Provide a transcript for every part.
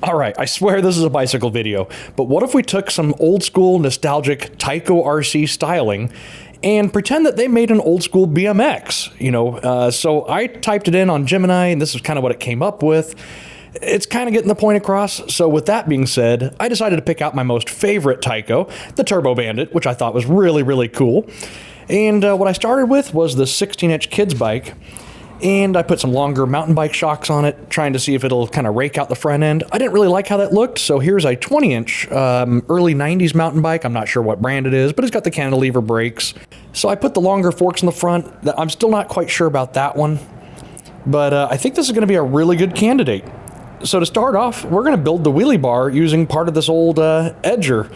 Alright, I swear this is a bicycle video, but what if we took some old school nostalgic TYCO RC styling and pretend that they made an old school BMX, so I typed it in on Gemini and this is kind of what it came up with. It's kind of getting the point across, so with that being said, I decided to pick out my most favorite TYCO, the Turbo Bandit, which I thought was really, really cool. And what I started with was the 16-inch kids bike, and I put some longer mountain bike shocks on it, trying to see if it'll kind of rake out the front end. I didn't really like how that looked, so here's a 20-inch early 90s mountain bike. I'm not sure what brand it is, but it's got the cantilever brakes. So I put the longer forks in the front. I'm still not quite sure about that one, but I think this is going to be a really good candidate. So to start off, we're going to build the wheelie bar using part of this old edger.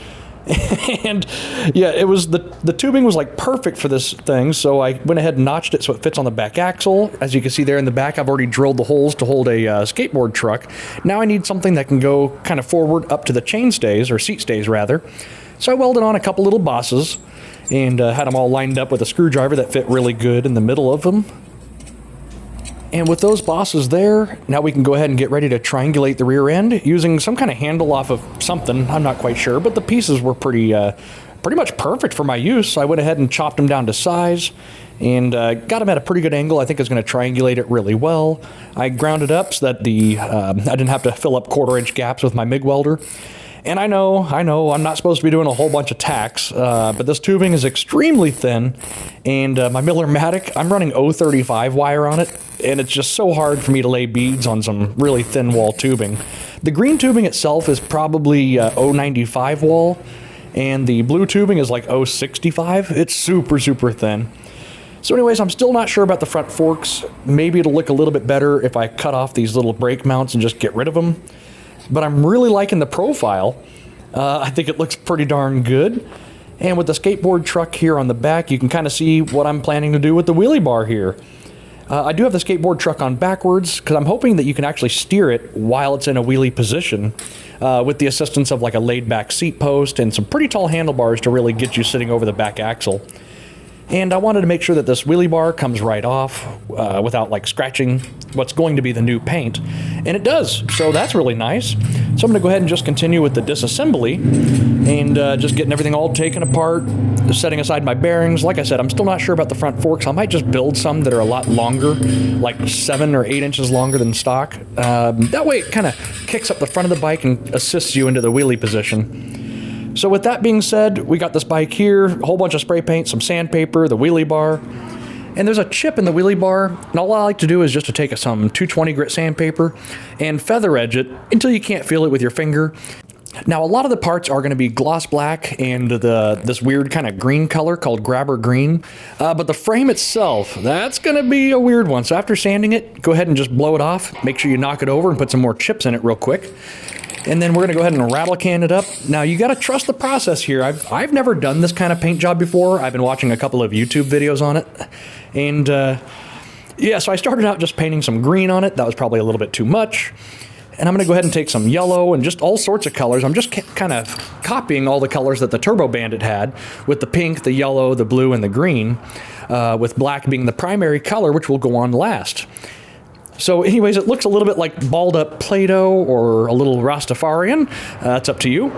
And yeah, it was the tubing was like perfect for this thing, so I went ahead and notched it so it fits on the back axle. As you can see there in the back, I've already drilled the holes to hold a skateboard truck. Now I need something that can go kind of forward up to the chain stays, or seat stays rather. So I welded on a couple little bosses and had them all lined up with a screwdriver that fit really good in the middle of them. And with those bosses there, now we can go ahead and get ready to triangulate the rear end using some kind of handle off of something. I'm not quite sure, but the pieces were pretty much perfect for my use. So I went ahead and chopped them down to size and got them at a pretty good angle. I think it's going to triangulate it really well. I ground it up so that I didn't have to fill up 1/4-inch gaps with my MIG welder. And I know, I'm not supposed to be doing a whole bunch of tacks, but this tubing is extremely thin, and my Miller-Matic, I'm running 035 wire on it, and it's just so hard for me to lay beads on some really thin wall tubing. The green tubing itself is probably 095 wall, and the blue tubing is like 065. It's super, super thin. So anyways, I'm still not sure about the front forks. Maybe it'll look a little bit better if I cut off these little brake mounts and just get rid of them. But I'm really liking the profile. I think it looks pretty darn good. And with the skateboard truck here on the back, you can kind of see what I'm planning to do with the wheelie bar here. I do have the skateboard truck on backwards because I'm hoping that you can actually steer it while it's in a wheelie position with the assistance of like a laid back seat post and some pretty tall handlebars to really get you sitting over the back axle. And I wanted to make sure that this wheelie bar comes right off without like scratching what's going to be the new paint. And it does, so that's really nice. So I'm going to go ahead and just continue with the disassembly and just getting everything all taken apart, setting aside my bearings. Like I said, I'm still not sure about the front forks. I might just build some that are a lot longer, like 7 or 8 inches longer than stock. That way it kind of kicks up the front of the bike and assists you into the wheelie position. So with that being said, we got this bike here, a whole bunch of spray paint, some sandpaper, the wheelie bar, and there's a chip in the wheelie bar, and all I like to do is just to take some 220 grit sandpaper and feather edge it until you can't feel it with your finger. Now a lot of the parts are going to be gloss black and this weird kind of green color called grabber green, but the frame itself, that's going to be a weird one. So after sanding it, go ahead and just blow it off, make sure you knock it over and put some more chips in it real quick. And then we're going to go ahead and rattle can it up. Now, you got to trust the process here. I've never done this kind of paint job before. I've been watching a couple of YouTube videos on it. And, yeah, so I started out just painting some green on it. That was probably a little bit too much. And I'm going to go ahead and take some yellow and just all sorts of colors. I'm just kind of copying all the colors that the Turbo Bandit had, with the pink, the yellow, the blue, and the green, with black being the primary color, which will go on last. So anyways, it looks a little bit like balled up Play-Doh or a little Rastafarian. It's up to you.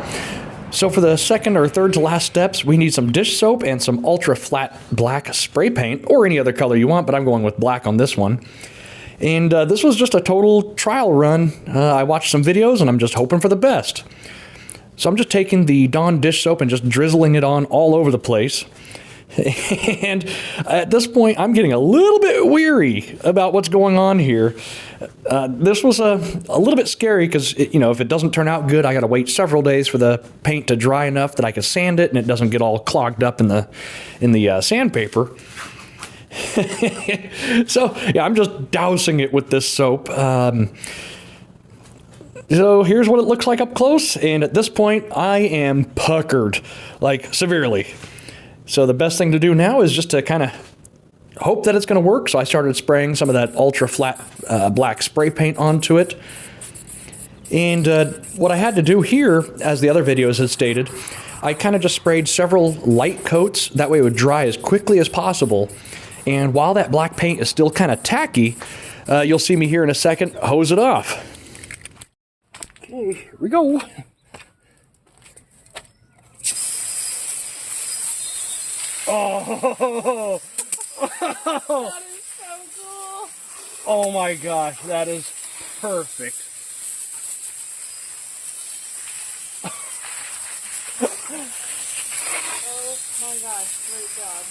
So for the second or third to last steps, we need some dish soap and some ultra flat black spray paint, or any other color you want, but I'm going with black on this one. And this was just a total trial run. I watched some videos and I'm just hoping for the best. So I'm just taking the Dawn dish soap and just drizzling it on all over the place. And at this point, I'm getting a little bit weary about what's going on here. This was a little bit scary because, if it doesn't turn out good, I got to wait several days for the paint to dry enough that I can sand it and it doesn't get all clogged up in the sandpaper. So, yeah, I'm just dousing it with this soap. So here's what it looks like up close. And at this point, I am puckered, like severely. So the best thing to do now is just to kind of hope that it's going to work. So I started spraying some of that ultra flat black spray paint onto it. And what I had to do here, as the other videos had stated, I kind of just sprayed several light coats. That way it would dry as quickly as possible. And while that black paint is still kind of tacky, you'll see me here in a second hose it off. Okay, here we go. Oh, That is so cool. oh my gosh, that is perfect. Oh my gosh, great job.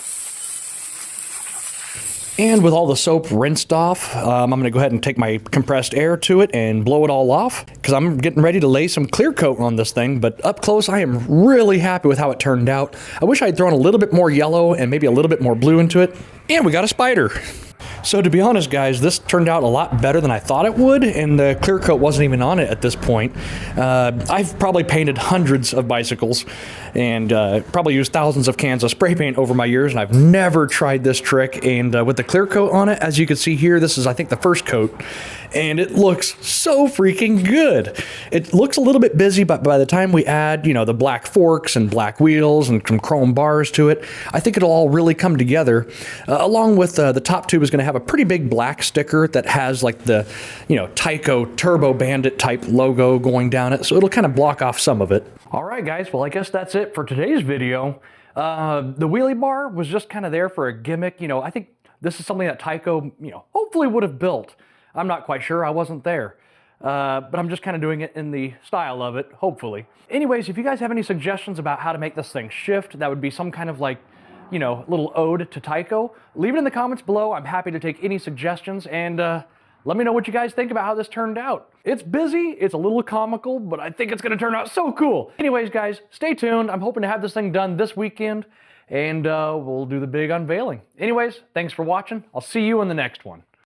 And with all the soap rinsed off, I'm going to go ahead and take my compressed air to it and blow it all off, because I'm getting ready to lay some clear coat on this thing. But up close, I am really happy with how it turned out. I wish I'd thrown a little bit more yellow and maybe a little bit more blue into it. And we got a spider. So to be honest, guys, this turned out a lot better than I thought it would, and the clear coat wasn't even on it at this point. I've probably painted hundreds of bicycles and probably used thousands of cans of spray paint over my years, and I've never tried this trick. And with the clear coat on it, as you can see here, this is, I think, the first coat, and it looks so freaking good. It looks a little bit busy, but by the time we add, you know, the black forks and black wheels and some chrome bars to it, I think it'll all really come together. Along with the top tube is going to have a pretty big black sticker that has like the, you know, TYCO Turbo Bandit type logo going down it, so it'll kind of block off some of it. All right, guys, well, I guess that's it for today's video. The wheelie bar was just kind of there for a gimmick. You know, I think this is something that TYCO, you know, hopefully would have built. I'm not quite sure, I wasn't there. But I'm just kind of doing it in the style of it, hopefully. Anyways, if you guys have any suggestions about how to make this thing shift, that would be some kind of like, you know, little ode to TYCO, leave it in the comments below. I'm happy to take any suggestions, and let me know what you guys think about how this turned out. It's busy, it's a little comical, but I think it's gonna turn out so cool. Anyways, guys, stay tuned. I'm hoping to have this thing done this weekend, and we'll do the big unveiling. Anyways, thanks for watching. I'll see you in the next one.